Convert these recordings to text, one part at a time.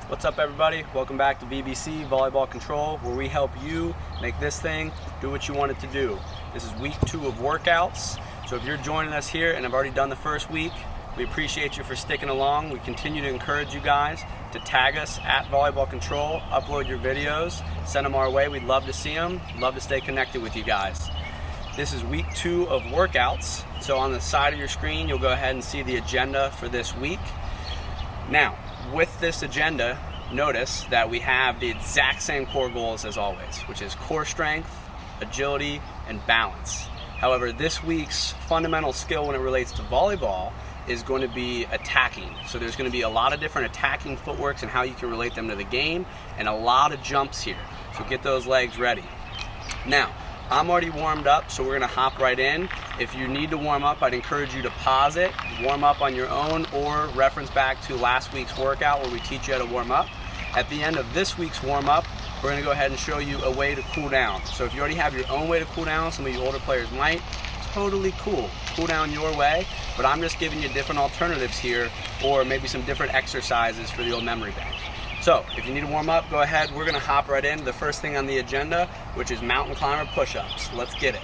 What's up, everybody? Welcome back to VBC, Volleyball Control, where we help you make this thing do what you want it to do. This is week 2 of workouts. So if you're joining us here and have already done the first week, we appreciate you for sticking along. We continue to encourage you guys to tag us at Volleyball Control, upload your videos, send them our way. We'd love to see them. Love to stay connected with you guys. This is week 2 of workouts. So on the side of your screen, you'll go ahead and see the agenda for this week. Now, with this agenda, notice that we have the exact same core goals as always, which is core strength, agility, and balance. However, this week's fundamental skill when it relates to volleyball is going to be attacking. So there's going to be a lot of different attacking footworks and how you can relate them to the game, and a lot of jumps here. So get those legs ready. Now, I'm already warmed up, so we're gonna hop right in. If you need to warm up, I'd encourage you to pause it, warm up on your own, or reference back to last week's workout where we teach you how to warm up. At the end of this week's warm up, we're gonna go ahead and show you a way to cool down. So if you already have your own way to cool down, some of you older players might, totally cool. Cool down your way, but I'm just giving you different alternatives here, or maybe some different exercises for the old memory bank. So, if you need to warm up, go ahead. We're gonna hop right in. The first thing on the agenda, which is mountain climber push-ups. Let's get it.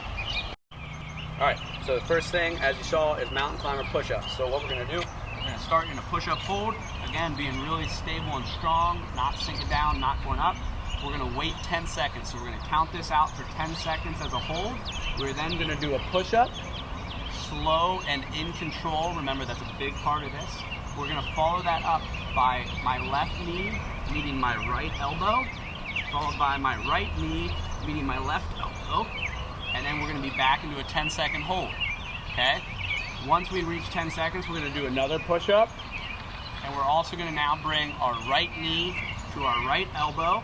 All right, so the first thing, as you saw, is mountain climber push-ups. So what we're gonna do, we're gonna start in a push-up hold. Again, being really stable and strong, not sinking down, not going up. We're gonna wait 10 seconds. So we're gonna count this out for 10 seconds as a hold. We're then gonna do a push-up, slow and in control. Remember, that's a big part of this. We're gonna follow that up by my left knee meeting my right elbow, followed by my right knee meeting my left elbow, and then we're gonna be back into a 10-second hold, okay? Once we reach 10 seconds, we're gonna do another push-up, and we're also gonna now bring our right knee to our right elbow,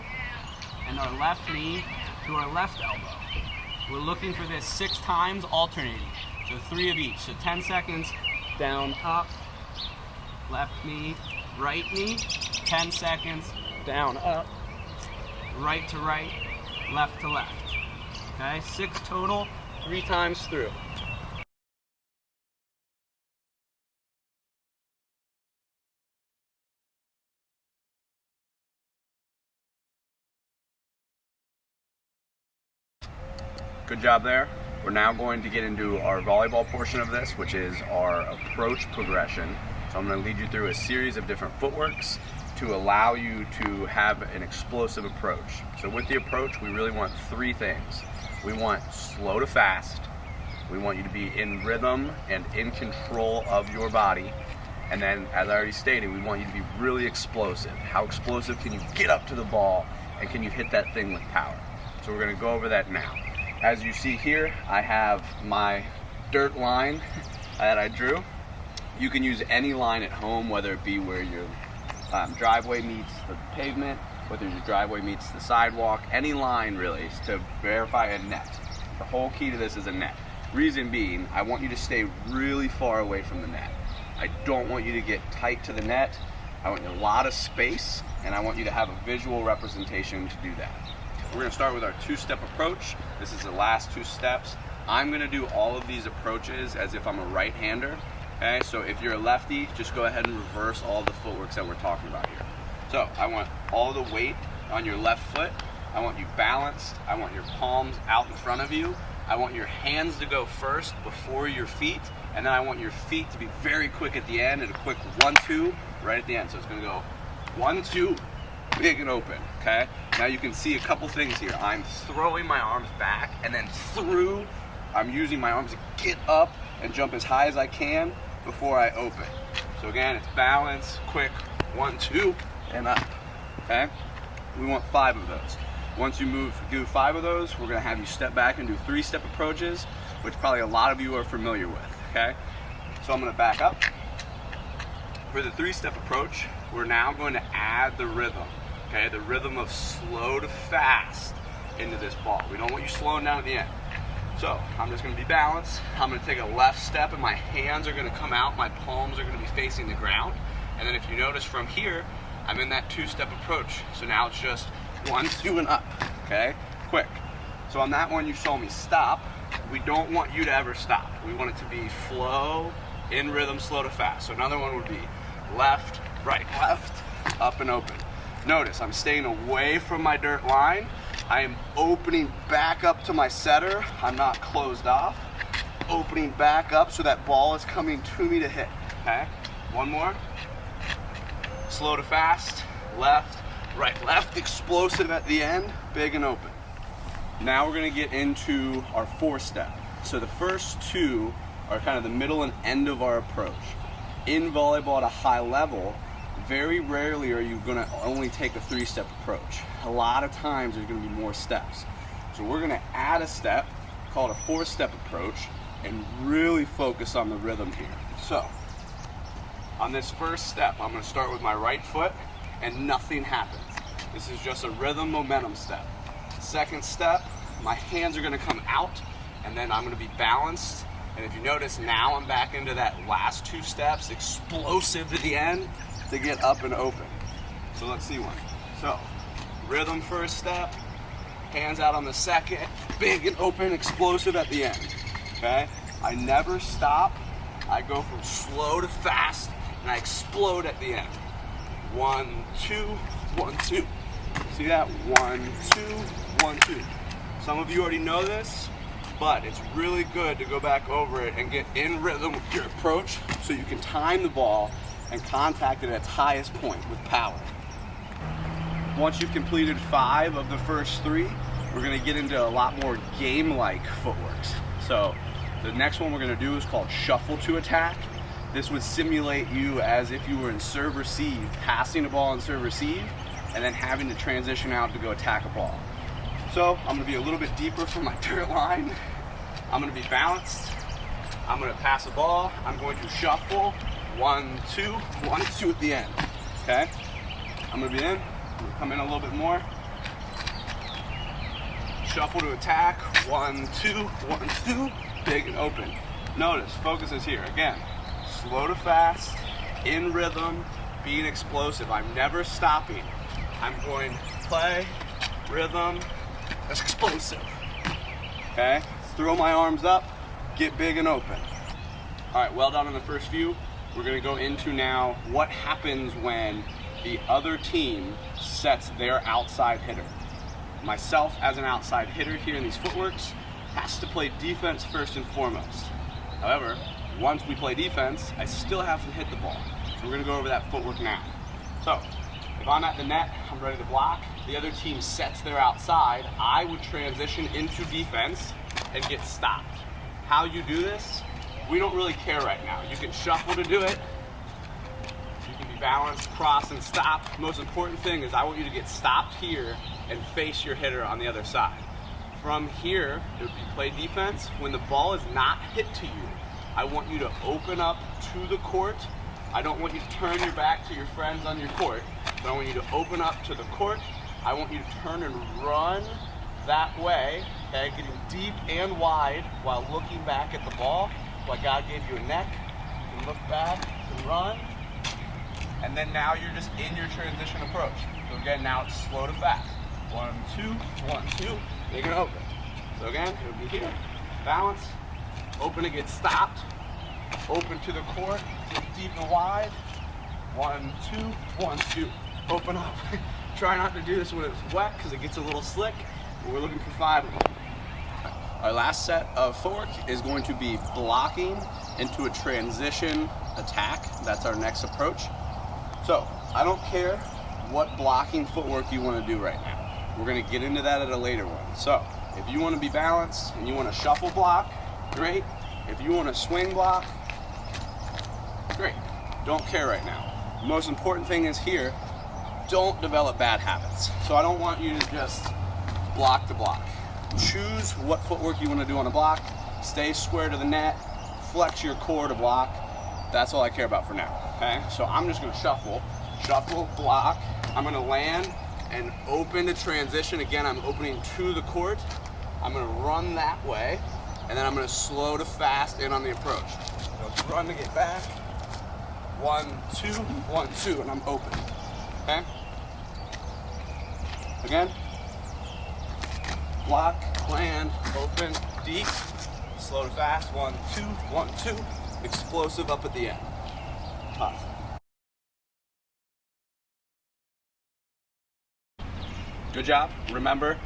and our left knee to our left elbow. We're looking for this 6 times alternating, so 3 of each. So 10 seconds, down, up, left knee, right knee, 10 seconds, down, up, right to right, left to left. Okay, 6 total, 3 times through. Good job there. We're now going to get into our volleyball portion of this, which is our approach progression. So I'm going to lead you through a series of different footworks to allow you to have an explosive approach. So with the approach, we really want 3 things. We want slow to fast. We want you to be in rhythm and in control of your body. And then, as I already stated, we want you to be really explosive. How explosive can you get up to the ball, and can you hit that thing with power? So we're going to go over that now. As you see here, I have my dirt line that I drew. You can use any line at home, whether it be where your driveway meets the pavement, whether your driveway meets the sidewalk, any line really, to verify a net. The whole key to this is a net. Reason being, I want you to stay really far away from the net. I don't want you to get tight to the net. I want a lot of space, and I want you to have a visual representation to do that. We're gonna start with our 2-step approach. This is the last 2 steps. I'm gonna do all of these approaches as if I'm a right-hander. Okay, so if you're a lefty, just go ahead and reverse all the footworks that we're talking about here. So I want all the weight on your left foot. I want you balanced. I want your palms out in front of you. I want your hands to go first before your feet. And then I want your feet to be very quick at the end and a quick 1-2 right at the end. So it's gonna go 1-2, big and open, okay? Now you can see a couple things here. I'm throwing my arms back and then through. I'm using my arms to get up and jump as high as I can before I open. So again, it's balance, quick, 1-2, and up, okay? We want 5 of those. Once you do 5 of those, we're gonna have you step back and do 3-step approaches, which probably a lot of you are familiar with, okay? So I'm gonna back up. For the 3-step approach, we're now going to add the rhythm, okay? The rhythm of slow to fast into this ball. We don't want you slowing down at the end. So I'm just gonna be balanced. I'm gonna take a left step and my hands are gonna come out, my palms are gonna be facing the ground. And then if you notice from here, I'm in that 2-step approach. So now it's just 1-2 and up, okay? Quick. So on that one you saw me stop. We don't want you to ever stop. We want it to be flow, in rhythm, slow to fast. So another one would be left, right, left, up and open. Notice I'm staying away from my dirt line. I am opening back up to my setter. I'm not closed off. Opening back up so that ball is coming to me to hit. Okay, one more. Slow to fast, left, right, left, explosive at the end, big and open. Now we're gonna get into our 4-step. So the first two are kind of the middle and end of our approach. In volleyball at a high level, very rarely are you gonna only take a 3-step approach. A lot of times there's gonna be more steps. So we're gonna add a step called a 4-step approach and really focus on the rhythm here. So, on this first step, I'm gonna start with my right foot and nothing happens. This is just a rhythm momentum step. Second step, my hands are gonna come out and then I'm gonna be balanced. And if you notice, now I'm back into that last 2 steps, explosive to the end to get up and open. So let's see one. So, rhythm first step, hands out on the second, big and open, explosive at the end, okay? I never stop. I go from slow to fast and I explode at the end. 1, 2, 1, 2. See that? 1, 2, 1, 2. Some of you already know this, but it's really good to go back over it and get in rhythm with your approach so you can time the ball and contact it at its highest point with power. Once you've completed 5 of the first 3, we're gonna get into a lot more game-like footworks. So the next one we're gonna do is called shuffle to attack. This would simulate you as if you were in serve-receive, passing a ball in serve-receive, and then having to transition out to go attack a ball. So I'm gonna be a little bit deeper from my dirt line. I'm gonna be balanced. I'm gonna pass a ball. I'm going to shuffle. 1, 2, 1, 2 at the end, okay? I'm gonna be in, I'm gonna come in a little bit more. Shuffle to attack, 1, 2, 1, 2, big and open. Notice, focus is here. Again, slow to fast, in rhythm, being explosive. I'm never stopping. I'm going to play, rhythm, explosive, okay? Throw my arms up, get big and open. All right, well done on the first few. We're gonna go into now what happens when the other team sets their outside hitter. Myself as an outside hitter here in these footworks has to play defense first and foremost. However, once we play defense, I still have to hit the ball. So we're gonna go over that footwork now. So, if I'm at the net, I'm ready to block, the other team sets their outside, I would transition into defense and get stopped. How you do this, we don't really care right now. You can shuffle to do it. You can be balanced, cross, and stop. The most important thing is I want you to get stopped here and face your hitter on the other side. From here, it would be play defense. When the ball is not hit to you, I want you to open up to the court. I don't want you to turn your back to your friends on your court, but I want you to open up to the court. I want you to turn and run that way, okay, getting deep and wide while looking back at the ball. Like God gave you a neck, you can look back and run, and then now you're just in your transition approach. So again, now it's slow to fast. 1, 2, 1, 2, big and open. So again, it would be here, balance, open to get stopped, open to the court, get deep and wide, 1, 2, 1, 2, open up. Try not to do this when it's wet because it gets a little slick, but we're looking for 5 of them. Our last set of footwork is going to be blocking into a transition attack. That's our next approach. So I don't care what blocking footwork you want to do right now. We're going to get into that at a later one. So if you want to be balanced and you want to shuffle block, great. If you want to swing block, great. Don't care right now. The most important thing is here, don't develop bad habits. So I don't want you to just block to block. Choose what footwork you want to do on a block, stay square to the net, flex your core to block. That's all I care about for now, okay? So I'm just gonna shuffle, block. I'm gonna land and open to transition. Again, I'm opening to the court. I'm gonna run that way, and then I'm gonna slow to fast in on the approach. So run to get back. 1, 2, 1, 2, and I'm open, okay? Again. Block, land, open, deep, slow to fast, 1, 2, 1, 2, explosive up at the end. Tough. Good job. Remember,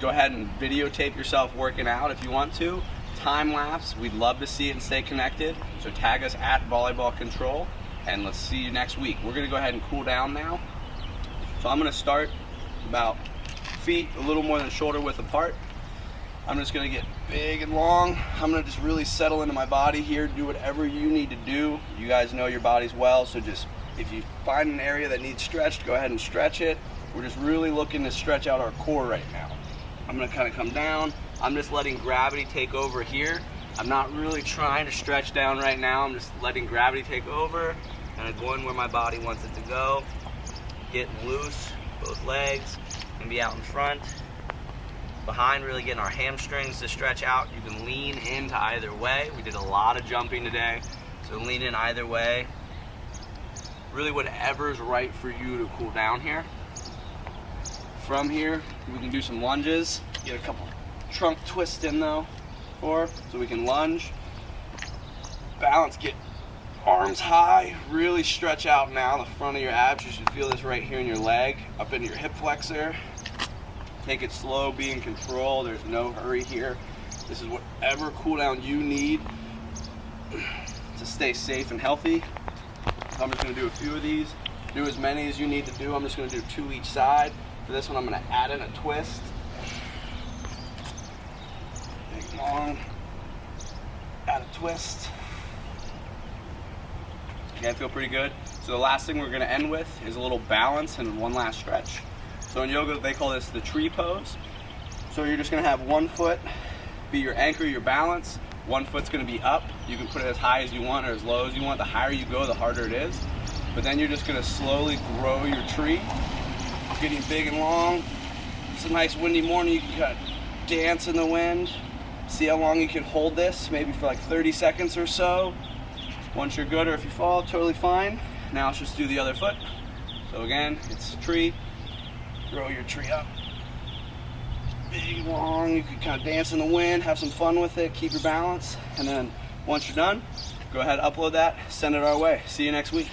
go ahead and videotape yourself working out if you want to. Time lapse, we'd love to see it and stay connected. So tag us at VolleyBallControl, and let's see you next week. We're gonna go ahead and cool down now. So I'm gonna start about feet a little more than shoulder width apart. I'm just gonna get big and long. I'm gonna just really settle into my body here, do whatever you need to do. You guys know your bodies well, so just if you find an area that needs stretched, go ahead and stretch it. We're just really looking to stretch out our core right now. I'm gonna kind of come down. I'm just letting gravity take over here. I'm not really trying to stretch down right now. I'm just letting gravity take over, kind of going where my body wants it to go. Getting loose, both legs, and be out in front. Behind, really getting our hamstrings to stretch out. You can lean into either way. We did a lot of jumping today, so lean in either way. Really whatever's right for you to cool down here. From here, we can do some lunges. Get a couple trunk twists in though, so we can lunge. Balance, get arms high, really stretch out now the front of your abs. You should feel this right here in your leg, up into your hip flexor. Take it slow, be in control. There's no hurry here. This is whatever cool down you need to stay safe and healthy. So I'm just gonna do a few of these. Do as many as you need to do. I'm just gonna do 2 each side. For this one, I'm gonna add in a twist. Big, long, add a twist. Okay, I feel pretty good. So the last thing we're gonna end with is a little balance and one last stretch. So in yoga, they call this the tree pose. So you're just gonna have one foot be your anchor, your balance. One foot's gonna be up. You can put it as high as you want or as low as you want. The higher you go, the harder it is. But then you're just gonna slowly grow your tree, getting big and long. It's a nice windy morning, you can kind of dance in the wind. See how long you can hold this, maybe for like 30 seconds or so. Once you're good, or if you fall, totally fine. Now let's just do the other foot. So again, it's tree, grow your tree up. Big, long, you can kind of dance in the wind, have some fun with it, keep your balance. And then once you're done, go ahead, upload that, send it our way. See you next week.